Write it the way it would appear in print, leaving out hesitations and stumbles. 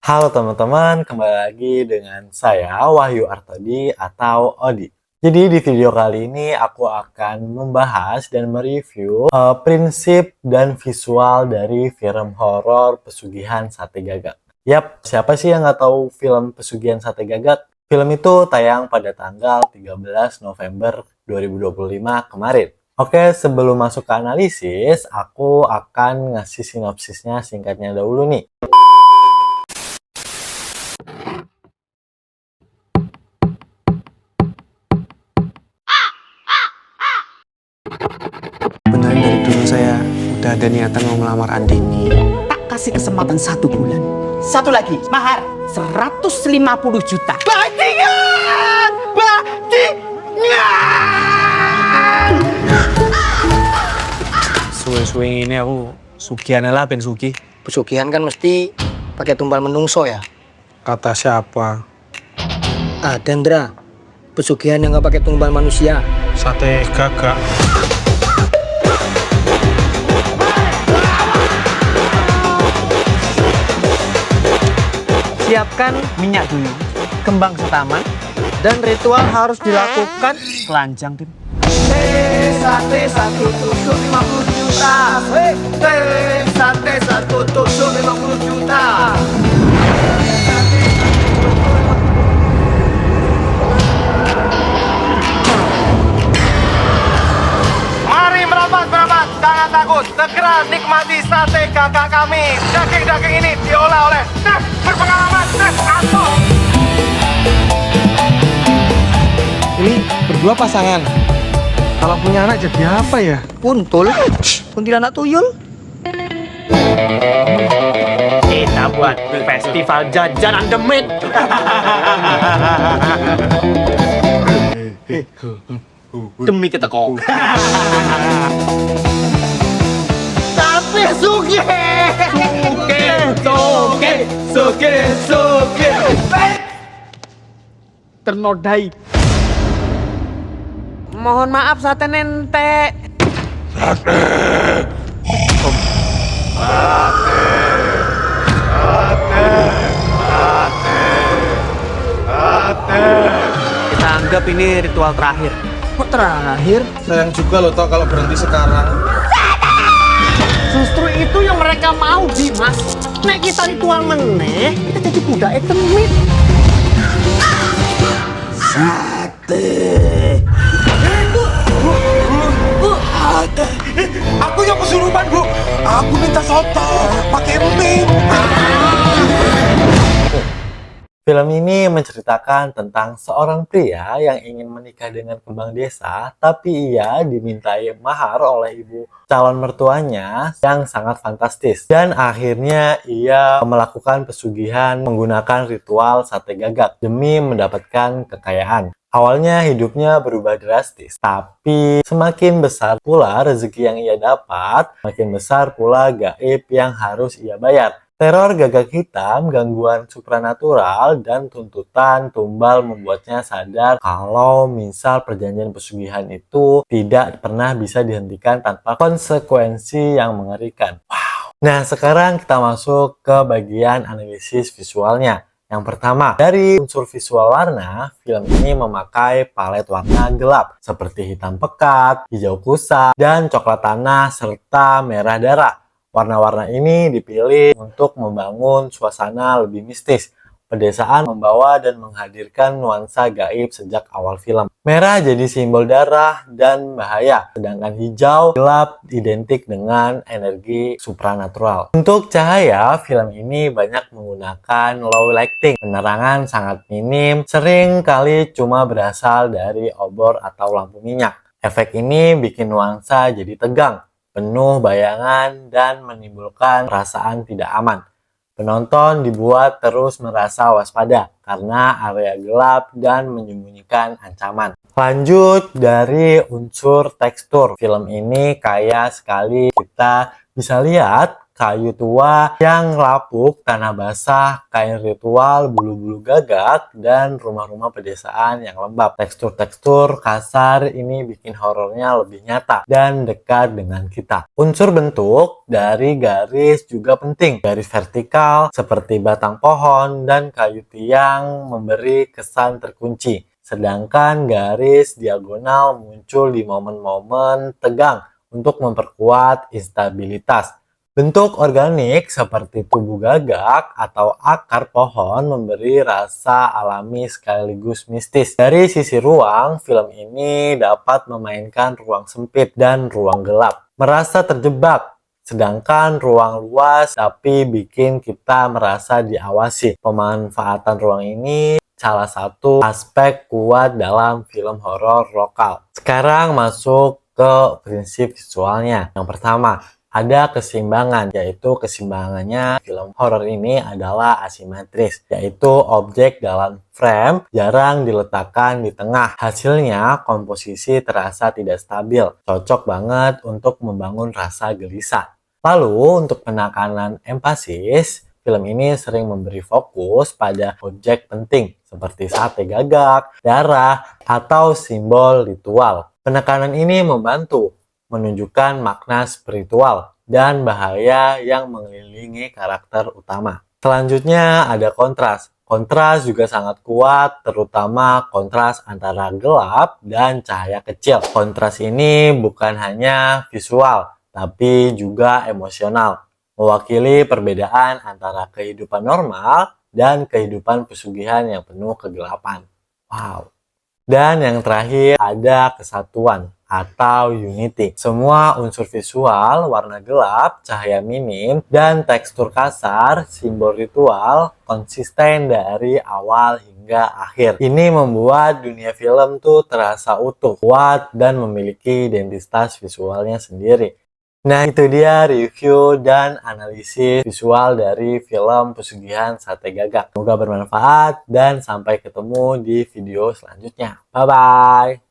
Halo teman-teman, kembali lagi dengan saya Wahyu Artodi atau Odi. Jadi di video kali ini aku akan membahas dan mereview prinsip dan visual dari film horor Pesugihan Sate Gagak. Yap, siapa sih yang nggak tahu film Pesugihan Sate Gagak? Film itu tayang pada tanggal 13 November 2025 kemarin. Oke, sebelum masuk ke analisis, aku akan ngasih sinopsisnya singkatnya dahulu nih. Beneran dari dulu saya udah ada niatan mau melamar Andini. Tak kasih kesempatan 1 bulan. Satu lagi, mahar 150 juta. Bajingan! Bajingan! Suwe-suwe ini aku sugihan lah ben sugi. Pesugihan kan mesti pakai tumbal menungso ya. Kata siapa? Ada Ndra, pesugihan yang nggak pakai tumbal manusia. Sate Gagak. Siapkan minyak dulu, kembang setaman, dan ritual harus dilakukan telanjang, Tim. Sate satu tusuk 50 juta. Sate satu tusuk 50 juta. Mari merapat, jangan takut. Segera nikmati sate gagak kami. Daging-daging ini diolah oleh chef berpengalaman, chef Anto. Ini berdua pasangan. Kalau punya anak jadi apa ya? Puntul, kuntilanak tuyul. Kita buat festival jajanan demit. Demi kita kok. Tapi suge. Suge. Ternodai. Mohon maaf sate nente. Kita anggap ini ritual terakhir. Kok terakhir? Sayang juga loh toh kalau berhenti sekarang. Justru itu yang mereka mau, Dimas. Nek kita ritual meneh, kita jadi budak demit. Sate. Aku yang kesurupan, Bu. Aku minta soto pakai mie. Film ini menceritakan tentang seorang pria yang ingin menikah dengan kembang desa, tapi ia dimintai mahar oleh ibu calon mertuanya yang sangat fantastis. Dan akhirnya ia melakukan pesugihan menggunakan ritual sate gagak demi mendapatkan kekayaan. Awalnya hidupnya berubah drastis, tapi semakin besar pula rezeki yang ia dapat, semakin besar pula gaib yang harus ia bayar. Teror gagak hitam, gangguan supranatural, dan tuntutan tumbal membuatnya sadar kalau misal perjanjian pesugihan itu tidak pernah bisa dihentikan tanpa konsekuensi yang mengerikan. Wow. Nah, sekarang kita masuk ke bagian analisis visualnya. Yang pertama, dari unsur visual warna, film ini memakai palet warna gelap seperti hitam pekat, hijau kusa, dan coklat tanah serta merah darah. Warna-warna ini dipilih untuk membangun suasana lebih mistis. Pedesaan membawa dan menghadirkan nuansa gaib sejak awal film. Merah jadi simbol darah dan bahaya, sedangkan hijau gelap identik dengan energi supranatural. Untuk cahaya, film ini banyak menggunakan low lighting. Penerangan sangat minim, sering kali cuma berasal dari obor atau lampu minyak. Efek ini bikin nuansa jadi tegang, penuh bayangan, dan menimbulkan perasaan tidak aman. Penonton dibuat terus merasa waspada karena area gelap dan menyembunyikan ancaman. Lanjut dari unsur tekstur, film ini kaya sekali. Kita bisa lihat kayu tua yang lapuk, tanah basah, kain ritual, bulu-bulu gagak, dan rumah-rumah pedesaan yang lembab. Tekstur-tekstur kasar ini bikin horornya lebih nyata dan dekat dengan kita. Unsur bentuk dari garis juga penting. Garis vertikal seperti batang pohon dan kayu tiang memberi kesan terkunci. Sedangkan garis diagonal muncul di momen-momen tegang untuk memperkuat instabilitas. Bentuk organik seperti tubuh gagak atau akar pohon memberi rasa alami sekaligus mistis. Dari sisi ruang, film ini dapat memainkan ruang sempit dan ruang gelap. Merasa terjebak, sedangkan ruang luas tapi bikin kita merasa diawasi. Pemanfaatan ruang ini salah satu aspek kuat dalam film horor lokal. Sekarang masuk ke prinsip visualnya. Yang pertama, ada keseimbangan, yaitu keseimbangannya film horor ini adalah asimetris, yaitu objek dalam frame jarang diletakkan di tengah. Hasilnya komposisi terasa tidak stabil, cocok banget untuk membangun rasa gelisah. Lalu untuk penekanan empasis, film ini sering memberi fokus pada objek penting seperti sate gagak, darah, atau simbol ritual. Penekanan ini membantu menunjukkan makna spiritual dan bahaya yang mengelilingi karakter utama. Selanjutnya ada kontras. Kontras juga sangat kuat, terutama kontras antara gelap dan cahaya kecil. Kontras ini bukan hanya visual, tapi juga emosional, mewakili perbedaan antara kehidupan normal dan kehidupan pesugihan yang penuh kegelapan. Wow. Dan yang terakhir ada kesatuan atau unity. Semua unsur visual, warna gelap, cahaya minim, dan tekstur kasar, simbol ritual, konsisten dari awal hingga akhir. Ini membuat dunia film tuh terasa utuh, kuat, dan memiliki identitas visualnya sendiri. Nah, itu dia review dan analisis visual dari film Pesugihan Sate Gagak. Semoga bermanfaat dan sampai ketemu di video selanjutnya. Bye-bye!